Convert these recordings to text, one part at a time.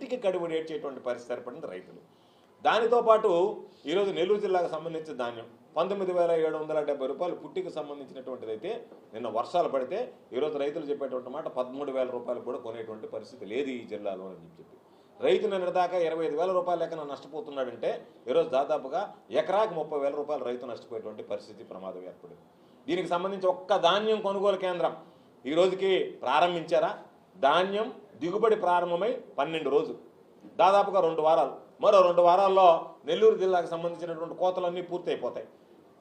కంటికి కడుపు ఏడ్చేటువంటి పరిస్థితి ఏర్పడింది రైతులు. దానితో పాటు ఈరోజు నెల్లూరు జిల్లాకు సంబంధించిన ధాన్యం 19,770 రూపాయలు పుట్టికి సంబంధించినటువంటిది అయితే నిన్న వర్షాలు పడితే ఈరోజు రైతులు చెప్పేటువంటి మాట 13,000 రూపాయలు కూడా కొనేటువంటి పరిస్థితి లేదు ఈ జిల్లాలో అని చెప్పి రైతు నిన్నటిదాకా 25,000 రూపాయల లెక్కన నష్టపోతున్నాడంటే ఈరోజు దాదాపుగా ఎకరాకి 30,000 రూపాయలు రైతు నష్టపోయేటువంటి పరిస్థితి ప్రమాదం ఏర్పడింది. దీనికి సంబంధించి ఒక్క ధాన్యం కొనుగోలు కేంద్రం ఈ రోజుకి ప్రారంభించారా? ధాన్యం దిగుబడి ప్రారంభమై 12 రోజులు, దాదాపుగా 2 వారాలు, మరో 2 వారాల్లో నెల్లూరు జిల్లాకు సంబంధించినటువంటి కోతలన్నీ పూర్తయిపోతాయి.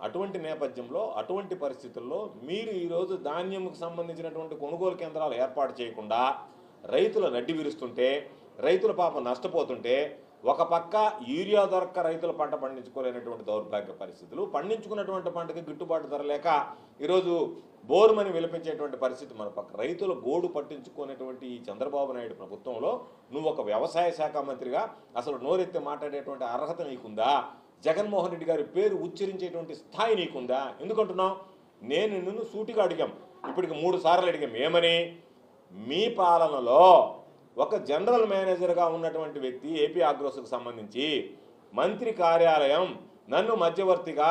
అటువంటి నేపథ్యంలో అటువంటి పరిస్థితుల్లో మీరు ఈరోజు ధాన్యంకు సంబంధించినటువంటి కొనుగోలు కేంద్రాలు ఏర్పాటు చేయకుండా రైతుల నడ్డి విరుస్తుంటే, రైతుల పాపం నష్టపోతుంటే, ఒక పక్క యూరియా దొరక్క రైతులు పంట పండించుకోలేనటువంటి దౌర్భాగ్య పరిస్థితులు, పండించుకున్నటువంటి పంటకి గిట్టుబాటు ధర లేక ఈరోజు బోరుమని విలపించేటువంటి పరిస్థితి మన పక్క, రైతుల గోడు పట్టించుకునేటువంటి ఈ చంద్రబాబు నాయుడు ప్రభుత్వంలో నువ్వు ఒక వ్యవసాయ శాఖ మంత్రిగా అసలు నోరెత్తి మాట్లాడేటువంటి అర్హత నీకుందా? జగన్మోహన్ రెడ్డి గారి పేరు ఉచ్చరించేటువంటి స్థాయి నీకుందా? ఎందుకంటున్నావు? నేను నిన్ను సూటిగా అడిగాం, ఇప్పటికి 3 సార్లు అడిగాం. ఏమని? మీ పాలనలో ఒక జనరల్ మేనేజర్గా ఉన్నటువంటి వ్యక్తి ఏపీ ఆగ్రోస్కు సంబంధించి మంత్రి కార్యాలయం నన్ను మధ్యవర్తిగా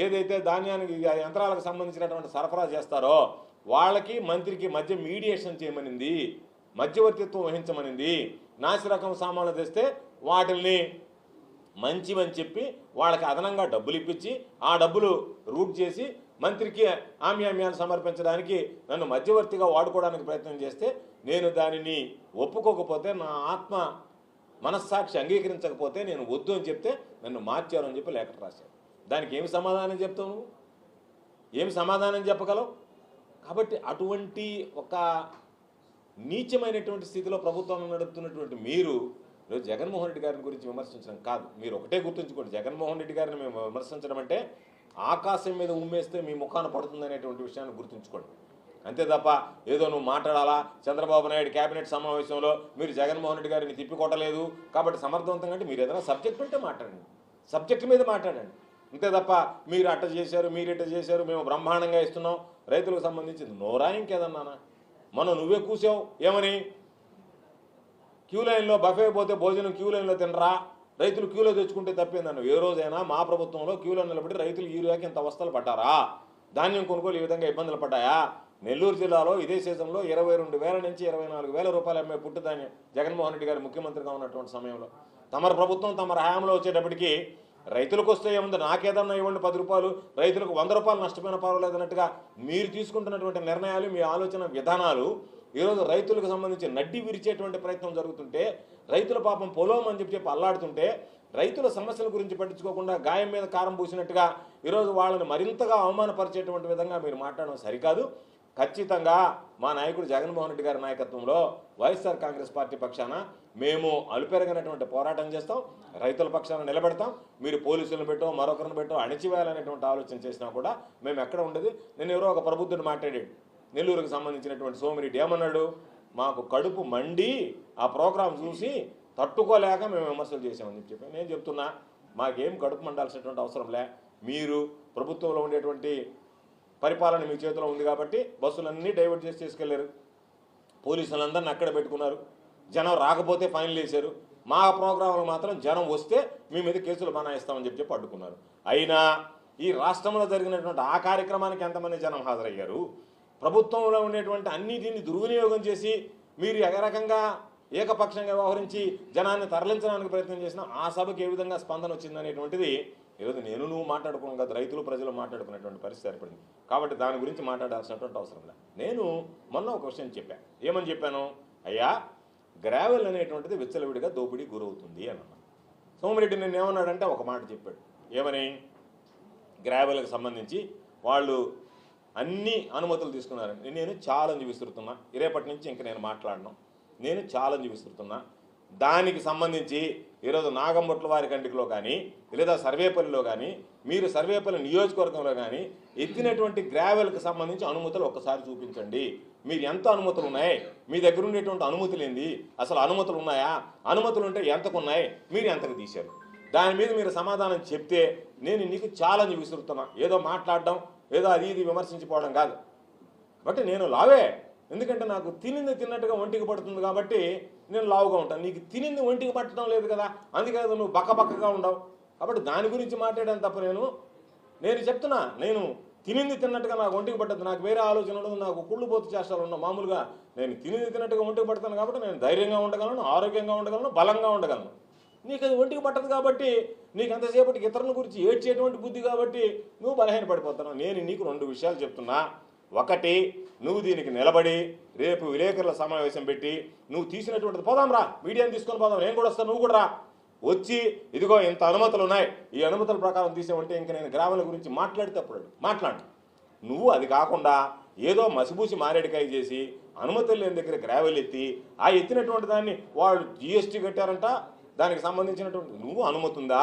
ఏదైతే ధాన్యానికి యంత్రాలకు సంబంధించినటువంటి సరఫరా చేస్తారో వాళ్ళకి మంత్రికి మధ్య మీడియేషన్ చేయమనింది, మధ్యవర్తిత్వం వహించమనింది. నాసిరకం సామాన్లు తెస్తే వాటిల్ని మంచివని చెప్పి వాళ్ళకి అదనంగా డబ్బులు ఇప్పించి ఆ డబ్బులు రూట్ చేసి మంత్రికి ఆమ్యామ్యాన్ని సమర్పించడానికి నన్ను మధ్యవర్తిగా వాడుకోవడానికి ప్రయత్నం చేస్తే నేను దానిని ఒప్పుకోకపోతే, నా ఆత్మ మనస్సాక్షి అంగీకరించకపోతే నేను వద్దు అని చెప్తే నన్ను మార్చారు అని చెప్పి లేఖ రాశారు. దానికి ఏమి సమాధానం చెప్తావు నువ్వు? ఏమి సమాధానం చెప్పగలవు? కాబట్టి అటువంటి ఒక నీచమైనటువంటి స్థితిలో ప్రభుత్వం నడుపుతున్నటువంటి మీరు ఈరోజు జగన్మోహన్ రెడ్డి గారిని గురించి విమర్శించడం కాదు. మీరు ఒకటే గుర్తుంచుకోండి, జగన్మోహన్ రెడ్డి గారిని మేము విమర్శించడం అంటే ఆకాశం మీద ఉమ్మేస్తే మీ ముఖాన పడుతుంది అనేటువంటి విషయాన్ని గుర్తుంచుకోండి. అంతే తప్ప ఏదో నువ్వు మాట్లాడాలా, చంద్రబాబు నాయుడు కేబినెట్ సమావేశంలో మీరు జగన్మోహన్ రెడ్డి గారిని తిప్పికొట్టలేదు కాబట్టి సమర్థవంతంగా అంటే మీరు ఏదైనా సబ్జెక్ట్ ఉంటే మాట్లాడండి, సబ్జెక్ట్ మీద మాట్లాడండి. అంతే తప్ప మీరు అట్ట చేశారు, మీరు ఇట్ట చేశారు, మేము బ్రహ్మాండంగా ఇస్తున్నాం రైతులకు సంబంధించింది నోరా ఇంకేదన్నానా? మనం నువ్వే కూసావు ఏమని? క్యూ లైన్లో బఫే పోతే భోజనం క్యూ లైన్లో తినరా, రైతులు క్యూలో తెచ్చుకుంటే తప్పేందన్న. ఏ రోజైనా మా ప్రభుత్వంలో క్యూలో నిలబడి రైతులు యూరియాకి ఇంత అవస్థలు పడ్డారా? ధాన్యం కొనుగోలు ఈ విధంగా ఇబ్బందులు పడ్డాయా? నెల్లూరు జిల్లాలో ఇదే సీజన్లో 22,000 నుంచి 24,000 రూపాయలు అమ్మే పుట్టు ధాన్యం జగన్మోహన్ రెడ్డి గారు ముఖ్యమంత్రిగా ఉన్నటువంటి సమయంలో తమర ప్రభుత్వం తమ హయాంలో వచ్చేటప్పటికి రైతులకు వస్తే ఏముంది, నాకేదన్నా ఇవ్వండి 10 రూపాయలు, రైతులకు 100 రూపాయలు నష్టపోయిన పర్వాలేదు అన్నట్టుగా మీరు తీసుకుంటున్నటువంటి నిర్ణయాలు, మీ ఆలోచన విధానాలు ఈరోజు రైతులకు సంబంధించి నడ్డి విరిచేటువంటి ప్రయత్నం జరుగుతుంటే, రైతుల పాపం పొలం అని చెప్పి అల్లాడుతుంటే, రైతుల సమస్యల గురించి పట్టించుకోకుండా గాయం మీద కారం పూసినట్టుగా ఈరోజు వాళ్ళని మరింతగా అవమానపరిచేటువంటి విధంగా మీరు మాట్లాడడం సరికాదు. ఖచ్చితంగా మా నాయకుడు జగన్మోహన్ రెడ్డి గారి నాయకత్వంలో వైఎస్ఆర్ కాంగ్రెస్ పార్టీ పక్షాన మేము అలుపెరగనటువంటి పోరాటం చేస్తాం, రైతుల పక్షాన నిలబెడతాం. మీరు పోలీసులను పెట్టో మరొకరిని పెట్టో అణిచివేయాలనేటువంటి ఆలోచన చేసినా కూడా మేము ఎక్కడ ఉండదు. నేను ఎవరో ఒక ప్రబుద్ధుడు మాట్లాడాడు, నెల్లూరుకు సంబంధించినటువంటి సోమిరెడ్డి ఏమన్నాడు, మాకు కడుపు మండి ఆ ప్రోగ్రాం చూసి తట్టుకోలేక మేము విమర్శలు చేసామని చెప్పి. నేను చెప్తున్నా, మాకేం కడుపు మండాల్సినటువంటి అవసరం లే. మీరు ప్రభుత్వంలో ఉండేటువంటి పరిపాలన మీ చేతిలో ఉంది కాబట్టి బస్సులన్నీ డైవర్ట్ చేసి తీసుకెళ్లారు, పోలీసులందరినీ అక్కడ పెట్టుకున్నారు, జనం రాకపోతే ఫైన్లు వేశారు. మా ప్రోగ్రాంలు మాత్రం జనం వస్తే మీ మీద కేసులు బనాయిస్తామని చెప్పి అడ్డుకున్నారు. అయినా ఈ రాష్ట్రంలో జరిగినటువంటి ఆ కార్యక్రమానికి ఎంతమంది జనం హాజరయ్యారు? ప్రభుత్వంలో ఉండేటువంటి అన్నిటిని దుర్వినియోగం చేసి మీరు రకంగా ఏకపక్షంగా వ్యవహరించి జనాన్ని తరలించడానికి ప్రయత్నం చేసినా ఆ సభకి ఏ విధంగా స్పందన వచ్చిందనేటువంటిది ఈరోజు నేను నువ్వు మాట్లాడుకోను కదా, రైతులు ప్రజలు మాట్లాడుకునేటువంటి పరిస్థితి ఏర్పడింది. కాబట్టి దాని గురించి మాట్లాడాల్సినటువంటి అవసరం లేదు. నేను మొన్న ఒక విషయం చెప్పాను. ఏమని చెప్పాను? అయ్యా, గ్రావెల్ అనేటువంటిది విచ్చలవిడిగా దోపిడీ గురవుతుంది అని అన్నాను. సోమిరెడ్డి నిన్న ఏమన్నాడంటే ఒక మాట చెప్పాడు. ఏమని? గ్రావెల్కి సంబంధించి వాళ్ళు అన్ని అనుమతులు తీసుకున్నారని. నేను ఛాలెంజ్ విసురుతున్నా, రేపటి నుంచి ఇంక నేను మాట్లాడను, నేను ఛాలెంజ్ విసురుతున్నా. దానికి సంబంధించి ఈరోజు నాగంబొట్ల వారి కంటిలో కానీ లేదా సర్వేపల్లిలో కానీ మీరు సర్వేపల్లి నియోజకవర్గంలో కానీ ఎత్తినటువంటి గ్రావెల్కి సంబంధించి అనుమతులు ఒక్కసారి చూపించండి. మీరు ఎంత అనుమతులు ఉన్నాయి, మీ దగ్గర ఉండేటువంటి అనుమతులు ఏంది, అసలు అనుమతులు ఉన్నాయా, అనుమతులు ఉంటే ఎంతకు ఉన్నాయి, మీరు ఎంతకు తీశారు, దాని మీద మీరు సమాధానం చెప్తే నేను నీకు ఛాలెంజ్ విసురుతున్నా. ఏదో మాట్లాడడం, ఏదో అది ఇది విమర్శించిపోవడం కాదు. బట్ నేను లావే, ఎందుకంటే నాకు తిన్నట్టుగా ఒంటికి పడుతుంది కాబట్టి నేను లావుగా ఉంటాను. నీకు తినింది ఒంటికి పట్టడం లేదు కదా, అందుకే కదా నువ్వు బక్కగా ఉండవు. కాబట్టి దాని గురించి మాట్లాడాను తప్ప నేను చెప్తున్నా, నేను తినింది తిన్నట్టుగా నాకు ఒంటికి పట్టదు, నాకు వేరే ఆలోచన ఉండదు, నాకు కుళ్ళు పోతు చేష్టాలు ఉండవు. మామూలుగా నేను తినింది తిన్నట్టుగా ఒంటికి పడతాను కాబట్టి నేను ధైర్యంగా ఉండగలను, ఆరోగ్యంగా ఉండగలను, బలంగా ఉండగలను. నీకు అది ఒంటికి పట్టదు కాబట్టి, నీకు ఎంతసేపటికి ఇతరుల గురించి ఏడ్చేటువంటి బుద్ధి కాబట్టి నువ్వు బలహీన పడిపోతున్నావు. నేను నీకు 2 విషయాలు చెప్తున్నా. ఒకటి, నువ్వు దీనికి నిలబడి రేపు విలేకరుల సమావేశం పెట్టి నువ్వు తీసినటువంటిది పోదాం రా, మీడియాని తీసుకొని పోదాం, నేను కూడా వస్తాను, నువ్వు కూడా రా, వచ్చి ఇదిగో ఇంత అనుమతులు ఉన్నాయి, ఈ అనుమతుల ప్రకారం తీసామంటే ఇంక నేను గ్రామాల గురించి మాట్లాడితే అప్పుడు మాట్లాడు. నువ్వు అది కాకుండా ఏదో మసిబూసి మారేడికాయ చేసి అనుమతులు లేని దగ్గర గ్రావెల్ ఎత్తి ఆ ఎత్తినటువంటి దాన్ని వాళ్ళు జిఎస్టీ కట్టారంట, దానికి సంబంధించినటువంటి నువ్వు అనుమతి ఉందా,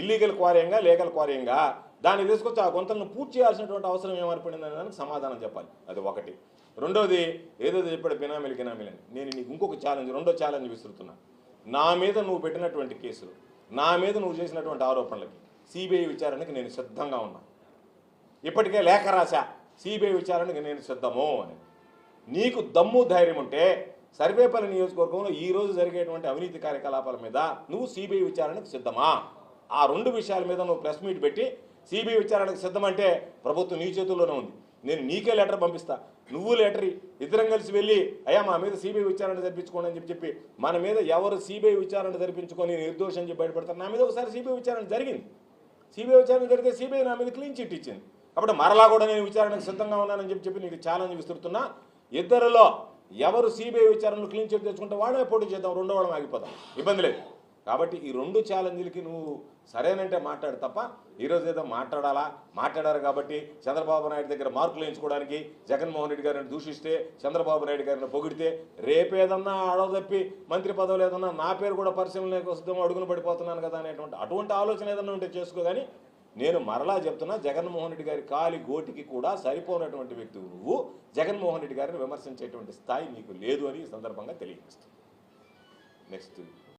ఇల్లీగల్ క్వారీయంగా లీగల్ క్వారీయంగా, దాన్ని తీసుకొచ్చి ఆ గుంతలను పూర్తి చేయాల్సినటువంటి అవసరం ఏమర్పడింది అనే దానికి సమాధానం చెప్పాలి. అది ఒకటి. రెండోది, ఏదైతే చెప్పాడు బినామీలు అని, నేను నీకు ఇంకొక ఛాలెంజ్, రెండో ఛాలెంజ్ విసురుతున్నా. నా మీద నువ్వు పెట్టినటువంటి కేసులు, నా మీద నువ్వు చేసినటువంటి ఆరోపణలకి సిబిఐ విచారణకి నేను సిద్ధంగా ఉన్నా. ఇప్పటికే లేఖ రాశా, సిబిఐ విచారణకి నేను సిద్ధము అని. నీకు దమ్ము ధైర్యం ఉంటే సర్వేపల్లి నియోజకవర్గంలో ఈరోజు జరిగేటువంటి అవినీతి కార్యకలాపాల మీద నువ్వు సిబిఐ విచారణకు సిద్ధమా? ఆ 2 విషయాల మీద నువ్వు ప్రెస్ మీట్ పెట్టి సిబిఐ విచారణకు సిద్ధమంటే ప్రభుత్వం నీ చేతుల్లోనే ఉంది. నేను నీకే లెటర్ పంపిస్తా, నువ్వు లెటర్, ఇద్దరం కలిసి వెళ్ళి అయ్యా మా మీద సిబిఐ విచారణ జరిపించుకోండి అని చెప్పి మన మీద ఎవరు సిబిఐ విచారణ జరిపించుకొని నిర్దోషం చెప్పి బయటపడతారు. నా మీద ఒకసారి సిబిఐ విచారణ జరిగింది, సిబిఐ విచారణ జరిగితే సిబిఐ నా మీద క్లీన్ చిట్ ఇచ్చింది. కాబట్టి మరలా కూడా నేను విచారణకు సిద్ధంగా ఉన్నానని చెప్పి నీకు ఛాలెంజ్ విస్తున్నా. ఇద్దరిలో ఎవరు సిబిఐ విచారణలు క్లీన్ చిట్ తెచ్చుకుంటే వాడే పోటీ చేద్దాం, రెండో వాళ్ళం ఆగిపోదాం, ఇబ్బంది లేదు. కాబట్టి ఈ 2 ఛాలెంజ్లకి నువ్వు సరేనంటే మాట్లాడు తప్ప ఈరోజు ఏదో మాట్లాడారు కాబట్టి చంద్రబాబు నాయుడు దగ్గర మార్కులు వేయించుకోవడానికి జగన్మోహన్ రెడ్డి గారిని దూషిస్తే, చంద్రబాబు నాయుడు గారిని పొగిడితే, రేపేదన్నా అడవదప్పి మంత్రి పదవులు ఏదన్నా నా పేరు కూడా పరిశీలనకు వస్తుందో అడుగున పడిపోతున్నాను కదా అటువంటి ఆలోచన ఏదన్నా ఉంటే చేసుకో. కానీ నేను మరలా చెప్తున్నా, జగన్మోహన్ రెడ్డి గారి కాలి గోటికి కూడా సరిపోనటువంటి వ్యక్తి నువ్వు. జగన్మోహన్ రెడ్డి గారిని విమర్శించేటువంటి స్థాయి నీకు లేదు అని ఈ సందర్భంగా తెలియజేస్తాను. నెక్స్ట్